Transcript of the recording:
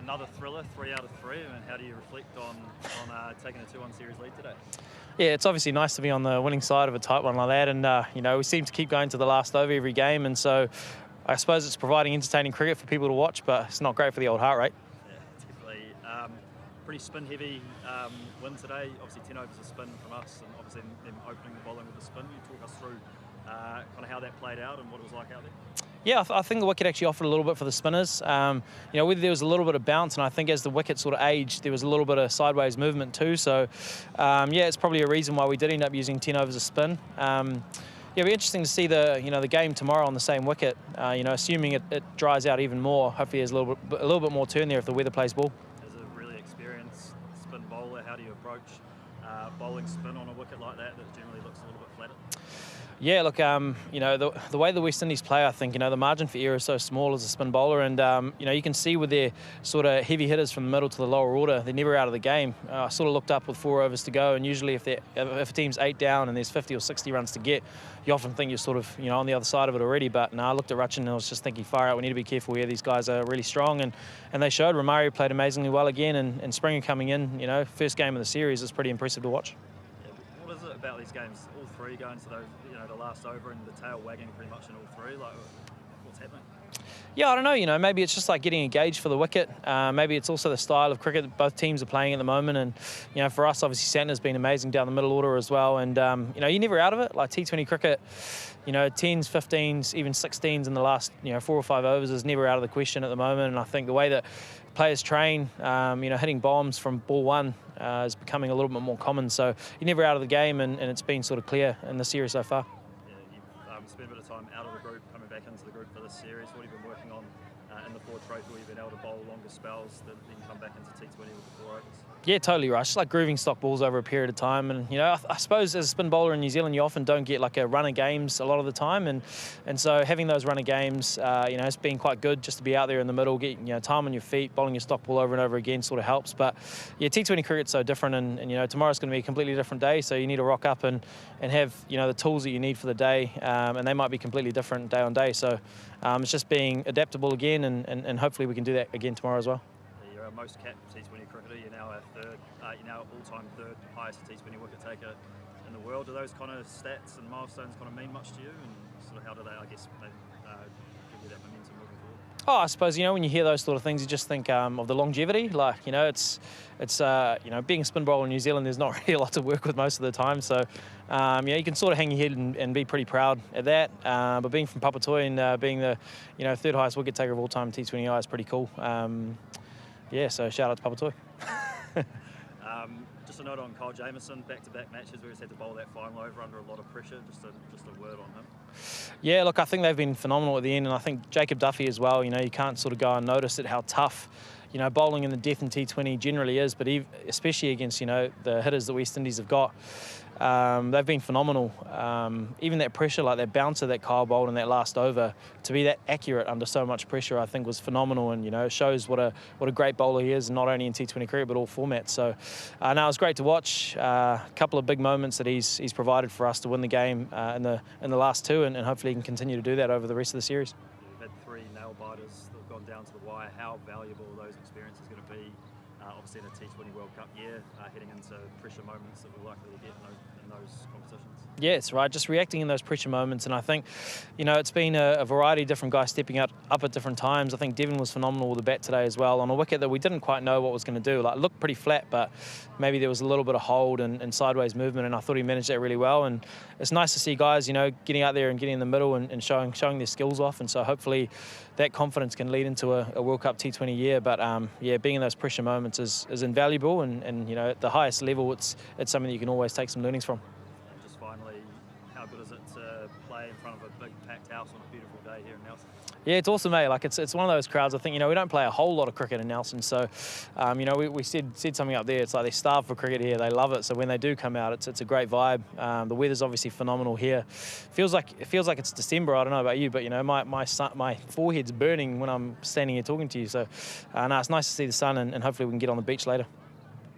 another thriller, 3 out of 3. And how do you reflect on taking a 2-1 series lead today? Yeah, it's obviously nice to be on the winning side of a tight one like that, and we seem to keep going to the last over every game, and so I suppose it's providing entertaining cricket for people to watch, but it's not great for the old heart rate. Yeah, definitely. Pretty spin-heavy win today. Obviously 10 overs of spin from us, and obviously them opening the bowling with the spin. You talk us through kind of how that played out and what it was like out there? Yeah, I think the wicket actually offered a little bit for the spinners. Whether there was a little bit of bounce, and I think as the wicket sort of aged, there was a little bit of sideways movement too. So, it's probably a reason why we did end up using 10 overs of spin. It'll be interesting to see the game tomorrow on the same wicket. Assuming it dries out even more. Hopefully, there's a little bit more turn there if the weather plays ball. As a really experienced spin bowler, how do you approach bowling spin on a wicket like that generally looks a little bit flatter? Yeah, look, the way the West Indies play, I think, the margin for error is so small as a spin bowler, and, you can see with their sort of heavy hitters from the middle to the lower order, they're never out of the game. I sort of looked up with 4 overs to go, and usually if a team's 8 down and there's 50 or 60 runs to get, you often think you're sort of, on the other side of it already. But no, I looked at Rachin and I was just thinking, far out, we need to be careful here. These guys are really strong, and they showed. Romario played amazingly well again, and Springer coming in, first game of the series is pretty impressive to watch. What is it about these games, all 3 going to those, the last over and the tail wagging pretty much in all 3? Like, what's happening? Yeah, I don't know. Maybe it's just like getting engaged for the wicket. Maybe it's also the style of cricket that both teams are playing at the moment. And, for us, obviously, Santner's been amazing down the middle order as well. And, you're never out of it. Like T20 cricket, 10s, 15s, even 16s in the last, 4 or 5 overs is never out of the question at the moment. And I think the way that players train, hitting bombs from ball 1 is becoming a little bit more common. So you're never out of the game, and it's been sort of clear in the series so far. You've spent a bit of time out of the group, coming back into the group for this series. What have you been working on in the 4 trophy, where you've been able to bowl longer spells that then come back into T20 with the 4 overs? Yeah, totally right. Just like grooving stock balls over a period of time. And, I suppose as a spin bowler in New Zealand, you often don't get like a run of games a lot of the time. And so having those run of games, it's been quite good just to be out there in the middle, get, time on your feet, bowling your stock ball over and over again sort of helps. But, yeah, T20 cricket's so different. And tomorrow's going to be a completely different day. So you need to rock up and have, the tools that you need for the day. And they might be completely different day on day. So it's just being adaptable again. And hopefully we can do that again tomorrow as well. You're our most capped T20 cricketer. You're now our all-time third highest T20 wicket taker in the world. Do those kind of stats and milestones kind of mean much to you? And sort of how do they, give you that momentum moving forward? Oh, I suppose, when you hear those sort of things, you just think of the longevity. Like, it's being a spin bowler in New Zealand, there's not really a lot to work with most of the time. So, you can sort of hang your head and be pretty proud at that. But being from Papatoetoe and being the, third highest wicket taker of all time T20I is pretty cool. So shout out to Papatoetoe. Just a note on Kyle Jamieson, back-to-back matches where he's had to bowl that final over under a lot of pressure. Just a word on him. Yeah, look, I think they've been phenomenal at the end, and I think Jacob Duffy as well. You can't sort of go unnoticed at how tough, bowling in the death in T20 generally is, but especially against, the hitters that West Indies have got. They've been phenomenal. Even that pressure, like that bouncer that Kyle bowled in that last over, to be that accurate under so much pressure, I think was phenomenal, and it shows what a great bowler he is, not only in T20 cricket but all formats. So, it was great to watch. A couple of big moments that he's provided for us to win the game in the last 2, and hopefully he can continue to do that over the rest of the series. You've had 3 nail biters that have gone down to the wire. How valuable are those experiences going to be? Obviously in a T20 World Cup year, heading into pressure moments that we're likely to get in those competitions. Yes, right, just reacting in those pressure moments. And I think, it's been a variety of different guys stepping up at different times. I think Devon was phenomenal with the bat today as well, on a wicket that we didn't quite know what was going to do. Like, it looked pretty flat, but maybe there was a little bit of hold and sideways movement, and I thought he managed that really well. And it's nice to see guys, getting out there and getting in the middle and showing their skills off. And so hopefully that confidence can lead into a World Cup T20 year. But, being in those pressure moments is invaluable. And at the highest level, it's something that you can always take some learnings from. And just finally, how good is it to play in front of a big packed house on a beautiful day here in Nelson? Yeah, it's awesome, mate. Like, it's one of those crowds. I think, we don't play a whole lot of cricket in Nelson. So, we said something up there. It's like they starve for cricket here. They love it. So when they do come out, it's a great vibe. The weather's obviously phenomenal here. It feels like it's December. I don't know about you, but, my forehead's burning when I'm standing here talking to you. So, it's nice to see the sun, and hopefully we can get on the beach later.